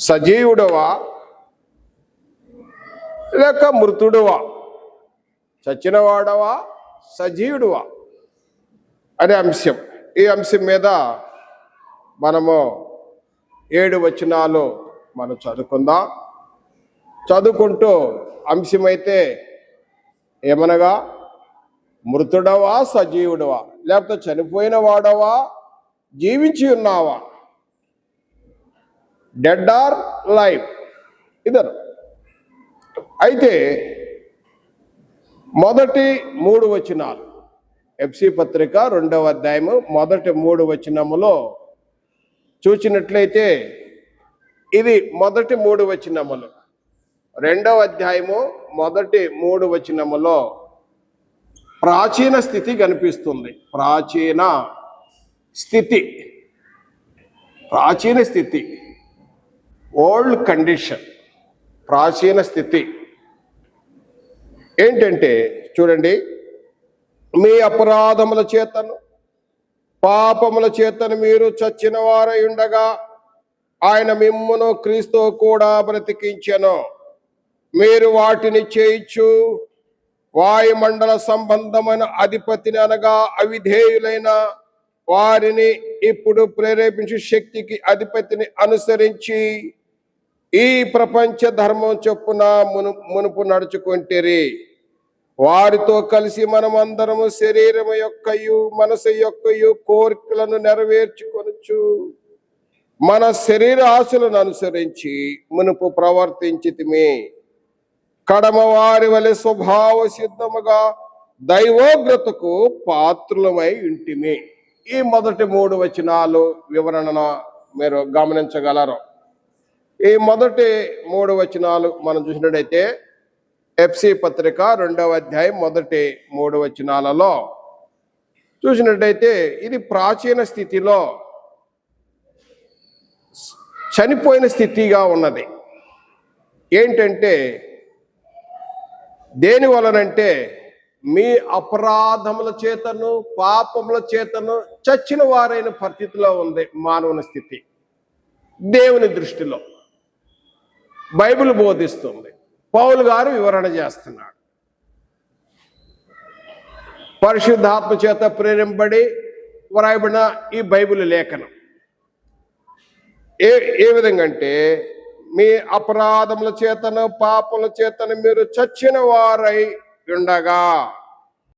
సజీవుడవా లేక మృతుడువా, చచ్చినవాడవా సజీవుడువా అనే అంశం. ఈ అంశం మీద మనము 7 వచనాలు మనం చదువుకుందాం. చదువుకుంటూ అంశమైతే ఏమనగా, మృతుడవా సజీవుడవా, లేకపోతే చనిపోయిన వాడవా జీవించి ఉన్నావా, డెడ్ ఆర్ లైవ్, ఇద్దరు. అయితే మొదటి 3 వచనాలు ఎఫ్సి పత్రిక 2వ అధ్యాయము మొదటి 3 వచనములో చూచినట్లయితే, ఇది మొదటి 3 వచనములు. 2వ అధ్యాయము మొదటి 3 వచనములో ప్రాచీన స్థితి కనిపిస్తుంది. ప్రాచీన స్థితి, ఓల్డ్ కండిషన్, ప్రాచీన స్థితి ఏంటంటే చూడండి, మీ అపరాధముల చేతను పాపముల చేతను మీరు చచ్చిన వారై ఉండగా ఆయన మిమ్మును క్రీస్తు కూడా బ్రతికించెను. మీరు వాటిని చేయించు వాయుమండల సంబంధమైన అధిపతిని అనగా అవిధేయులైన వారిని ఇప్పుడు ప్రేరేపించే శక్తికి అధిపతిని అనుసరించి ఈ ప్రపంచ ధర్మం చొప్పున మునుపు నడుచుకుంటేరి. వారితో కలిసి మనమందరము శరీరము యొక్కయు మనసు యొక్కయు కోరికలను నెరవేర్చుకొనొచ్చు మన శరీర ఆశలను అనుసరించి మునుపు ప్రవర్తించితిమి. కడమ వారి వలె స్వభావ సిద్ధముగా దైవోగ్రతకు పాత్రులమై ఇంటిమి. ఈ మొదటి 3 వచనాలు వివరణ మీరు గమనించగలరు. ఈ మొదటి 3 వచనాలు మనం చూసినట్టయితే ఎఫ్సి పత్రిక 2వ అధ్యాయం మొదటి 3 వచనాలలో చూసినట్టయితే, ఇది ప్రాచీన స్థితిలో చనిపోయిన స్థితిగా ఉన్నది. ఏంటంటే దేని వలనంటే, మీ అపరాధముల చేతను పాపముల చేతను చచ్చిన వారైన పరిస్థితిలో ఉంది మానవుని స్థితి. దేవుని దృష్టిలో బైబిల్ బోధిస్తుంది. పౌలు గారు వివరణ చేస్తున్నాడు. పరిశుద్ధాత్మ చేత ప్రేరింపబడి వ్రాయబడిన ఈ బైబిల్ లేఖనం ఏ విధంగా అంటే, మీ అపరాధముల చేతను పాపముల చేతను మీరు చచ్చిన వారై ఉండగా